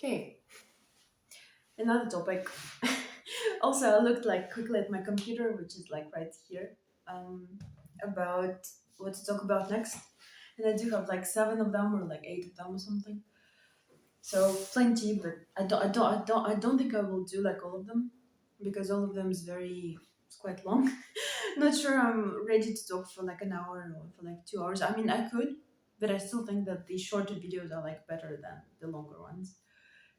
Okay, another topic. Also, I looked like quickly at my computer, which is like right here, um, about what to talk about next, and I do have like seven of them or like eight of them or something. So plenty, but I don't think I will do like all of them because all of them is it's quite long. Not sure I'm ready to talk for like an hour or for like 2 hours. I mean, I could, but I still think that the shorter videos are like better than the longer ones.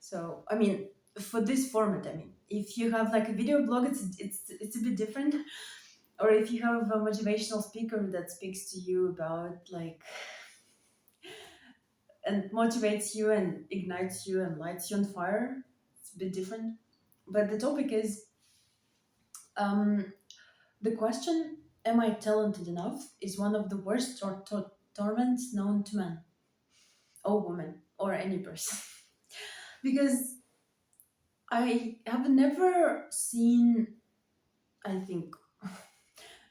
So I mean, for this format, I mean, if you have like a video blog, it's a bit different. Or if you have a motivational speaker that speaks to you about like and motivates you and ignites you and lights you on fire, it's a bit different. But the topic is um, the question: Am I talented enough? Is one of the worst torments known to men or women or any person. Because I have never seen, I think,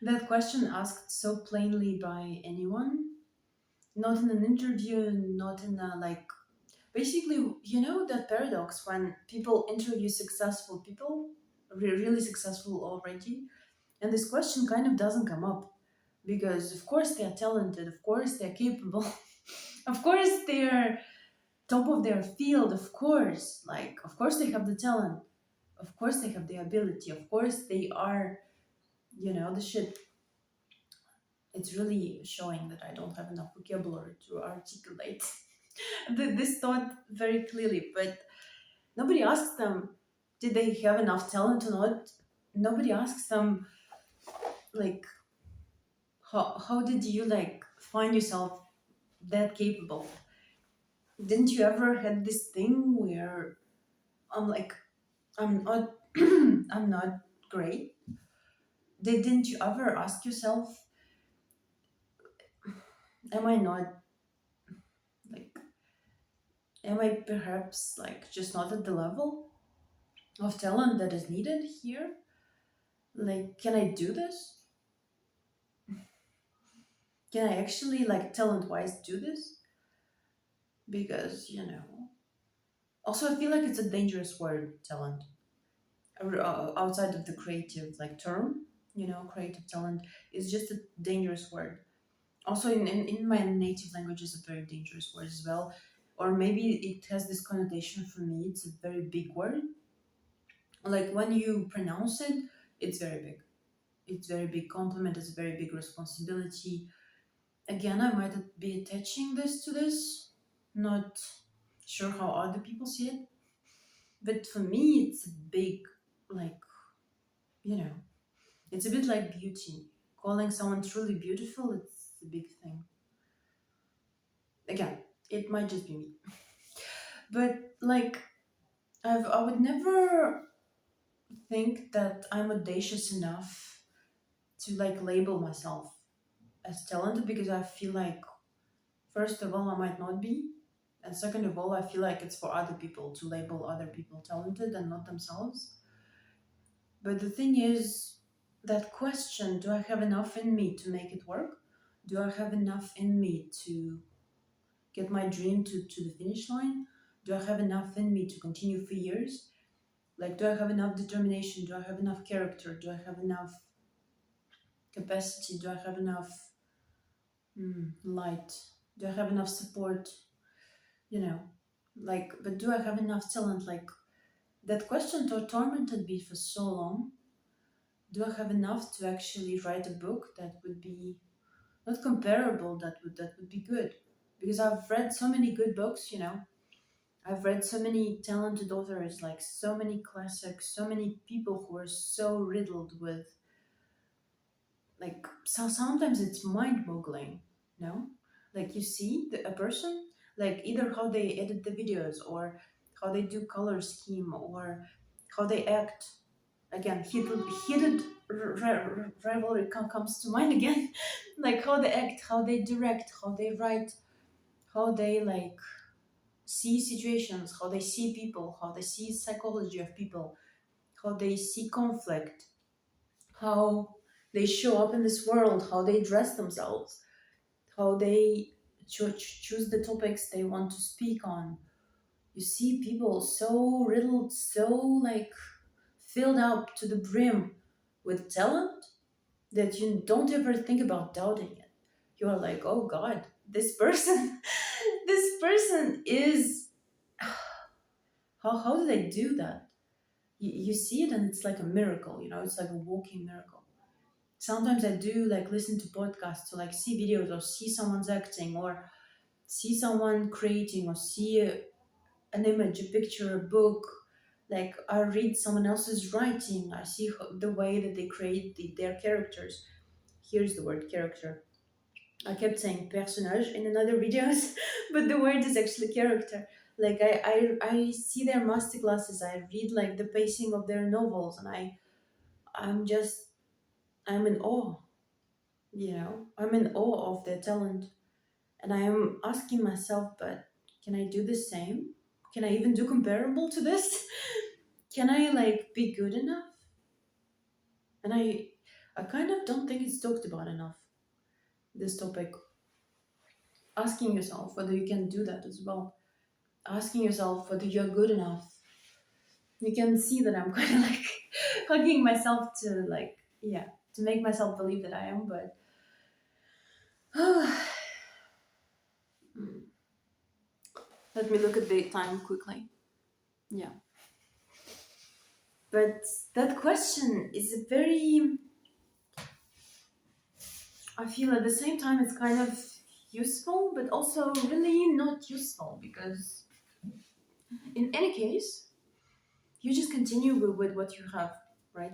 that question asked so plainly by anyone, not in an interview, not in a like. Basically, you know that paradox when people interview successful people, really successful already, and this question kind of doesn't come up because, of course, they are talented, of course, they're capable, of course, they're top of their field, of course, of course, they have the talent, of course, they have the ability, of course, they are, the shit. It's really showing that I don't have enough vocabulary to articulate this thought very clearly. But nobody asks them, did they have enough talent or not? Nobody asks them, like, how did you like find yourself that capable? Didn't you ever had this thing where I'm like, I'm not, I'm not great? Didn't you ever ask yourself, am I not like, am I perhaps like just not at the level of talent that is needed here? Like, can I do this? Can I actually, like, talent wise, do this? Because, also, I feel like it's a dangerous word, talent. Outside of the creative, like, term, creative talent is just a dangerous word. Also, in my native language, is a very dangerous word as well. Or maybe it has this connotation for me, it's a very big word. Like, when you pronounce it, it's very big. It's very big compliment, it's a very big responsibility. Again, I might be attaching this to this, not sure how other people see it, but for me, it's a big, like, you know, it's a bit like beauty. Calling someone truly beautiful, it's a big thing. Again, it might just be me, but like, I would never think that I'm audacious enough to like label myself as talented because I feel like, first of all, I might not be. And second of all, I feel like it's for other people to label other people talented and not themselves. But the thing is, that question, do I have enough in me to make it work? Do I have enough in me to get my dream to the finish line? Do I have enough in me to continue for years? Like, do I have enough determination? Do I have enough character? Do I have enough capacity? Do I have enough light? Do I have enough support? You know, like, but do I have enough talent? Like, that question tormented me for so long. Do I have enough to actually write a book that would be not comparable, that would be good? Because I've read so many good books, I've read so many talented authors, like so many classics, so many people who are so riddled with, like, so sometimes it's mind-boggling, no? Like, you see a person, like, either how they edit the videos or how they do color scheme or how they act. Again, heated rivalry comes to mind again. Like, how they act, how they direct, how they write, how they like see situations, how they see people, how they see psychology of people, how they see conflict, how they show up in this world, how they dress themselves, how they choose the topics they want to speak on. You see people so riddled, so like filled up to the brim with talent that you don't ever think about doubting it. You're like, oh God, this person, this person is. How do they do that? You see it and it's like a miracle, it's like a walking miracle. Sometimes I do like listen to podcasts to like see videos or see someone's acting or see someone creating or see an image, a picture, a book. Like I read someone else's writing, I see the way that they create their characters. Here's the word character. I kept saying personnage in another videos, but the word is actually character. Like I see their masterclasses, I read like the pacing of their novels, and I'm just I'm in awe. I'm in awe of their talent, and I am asking myself, but can I do the same? Can I even do comparable to this? Can I like be good enough? And I kind of don't think it's talked about enough. This topic, asking yourself whether you can do that as well, asking yourself whether you're good enough. You can see that I'm kind of like hugging myself to like, yeah, to make myself believe that I am, but let me look at the time quickly. Yeah. But that question is a very, I feel at the same time it's kind of useful, but also really not useful because in any case, you just continue with what you have, right?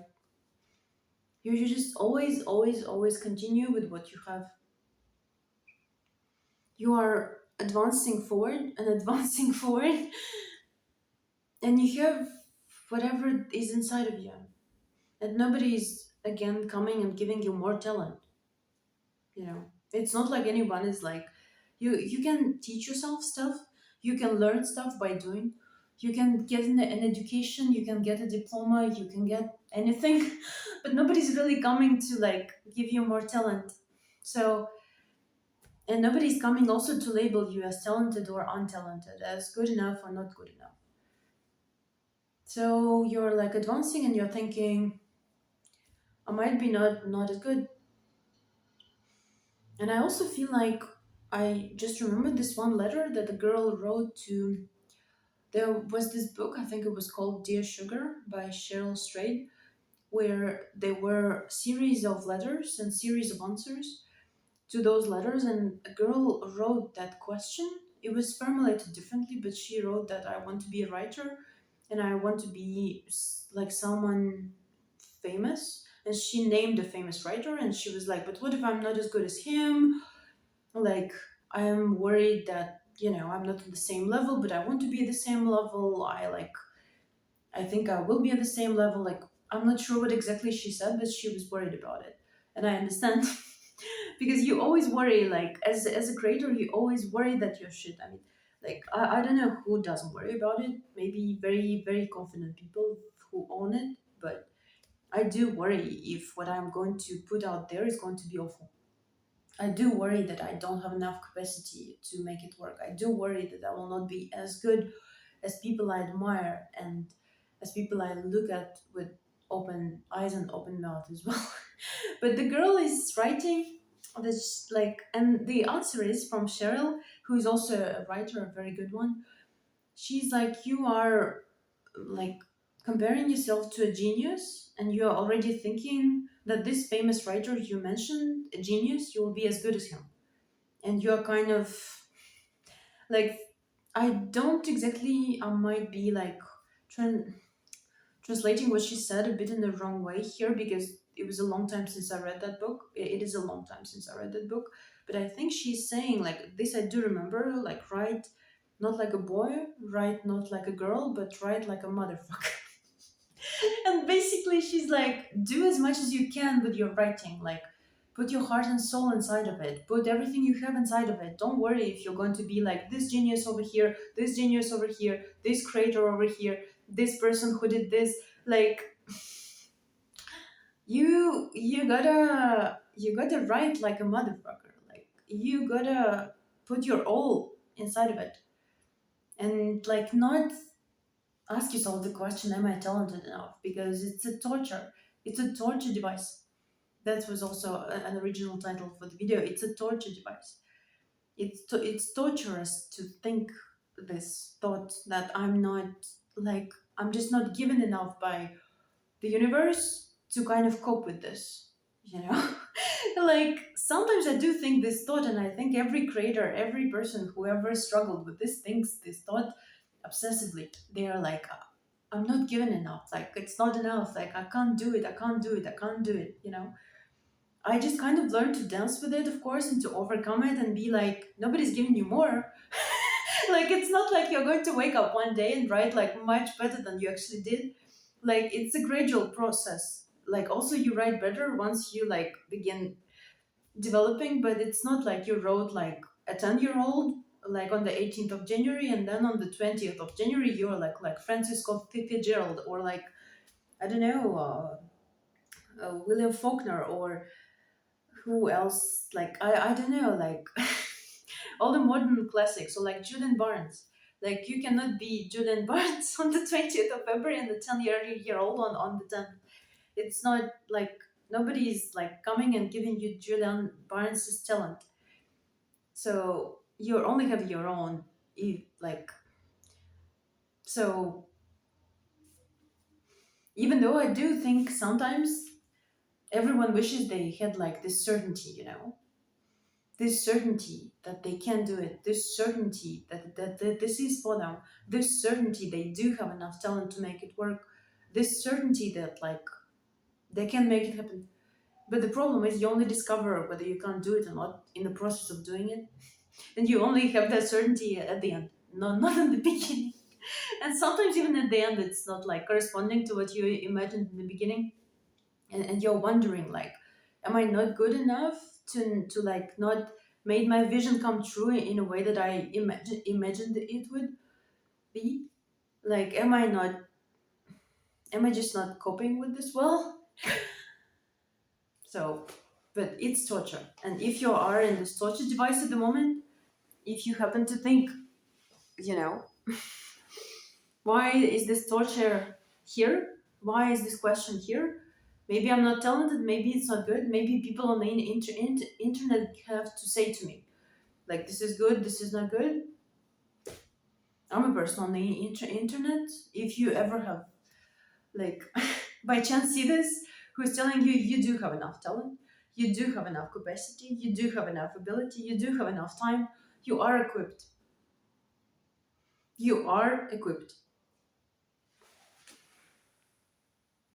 You just always, always, always continue with what you have. You are advancing forward and advancing forward, and you have whatever is inside of you. And nobody is again coming and giving you more talent. It's not like anyone is like you can teach yourself stuff, you can learn stuff by doing, you can get an education, you can get a diploma, you can get anything, but nobody's really coming to like give you more talent. So, and nobody's coming also to label you as talented or untalented, as good enough or not good enough. So you're like advancing and you're thinking, I might be not as good. And I also feel like I just remembered this one letter that the girl wrote to. There was this book, I think it was called Dear Sugar by Cheryl Strayed, where there were series of letters and series of answers to those letters, and a girl wrote that question. It was formulated differently, but she wrote that I want to be a writer and I want to be like someone famous. And she named a famous writer, and she was like, but what if I'm not as good as him? Like, I'm worried that, I'm not at the same level, but I want to be at the same level. I think I will be at the same level. Like, I'm not sure what exactly she said, but she was worried about it. And I understand because you always worry, like, as a creator, you always worry that you're shit. I mean, like, I don't know who doesn't worry about it. Maybe very, very confident people who own it, but I do worry if what I'm going to put out there is going to be awful. I do worry that I don't have enough capacity to make it work. I do worry that I will not be as good as people I admire and as people I look at with open eyes and open mouth as well. But the girl is writing this like, and the answer is from Cheryl, who is also a writer, a very good one. She's like, you are like comparing yourself to a genius, and you are already thinking that this famous writer you mentioned, a genius, you will be as good as him. And you're kind of like, I don't exactly, I might be like tran- translating what she said a bit in the wrong way here because it was a long time since I read that book. It is a long time since I read that book, but I think she's saying like this. I do remember, like, write not like a boy, write not like a girl, but write like a motherfucker. And basically she's like, do as much as you can with your writing, like put your heart and soul inside of it, put everything you have inside of it. Don't worry if you're going to be like this genius over here, this genius over here, this creator over here, this person who did this. Like, you gotta write like a motherfucker. Like, you gotta put your all inside of it. and like not ask yourself the question, am I talented enough? Because it's a torture. It's a torture device. That was also an original title for the video. It's a torture device. It's torturous to think this thought that I'm not, like, I'm just not given enough by the universe to kind of cope with this, you know. Like sometimes I do think this thought, and I think every creator, every person who ever struggled with this thinks this thought obsessively. They are like, I'm not given enough, like it's not enough, like I can't do it, I can't do it, I can't do it, you know. I just kind of learned to dance with it, of course, and to overcome it and be like, nobody's giving you more. Like, it's not like you're going to wake up one day and write like much better than you actually did. Like, it's a gradual process. Like, also, you write better once you like begin developing, but it's not like you wrote like a 10-year-old like on the 18th of January, and then on the 20th of January you're like Francis Scott Fitzgerald, or like I don't know, William Faulkner, or who else? Like I don't know, like all the modern classics, or like Julian Barnes. Like you cannot be Julian Barnes on the 20th of February and the 10-year old on the 10th. It's not like nobody's like coming and giving you Julian Barnes' talent. So you only have your own. Like so, even though I do think sometimes everyone wishes they had like this certainty, you know, this certainty that they can do it, this certainty that this is for them, this certainty they do have enough talent to make it work, this certainty that like they can make it happen. But the problem is you only discover whether you can't do it or not in the process of doing it, and you only have that certainty at the end, not in the beginning. And sometimes even at the end it's not like corresponding to what you imagined in the beginning, and you're wondering like, am I not good enough to like not made my vision come true in a way that I imagined it would be? Like, am I just not coping with this well? So, but it's torture, and if you are in this torture device at the moment, if you happen to think, you know, why is this torture here? Why is this question here? Maybe I'm not talented. Maybe it's not good. Maybe people on the internet have to say to me, like, this is good, this is not good. I'm a person on the internet. If you ever have, like, by chance see this, who's telling you you do have enough talent, you do have enough capacity, you do have enough ability, you do have enough time, you are equipped. You are equipped.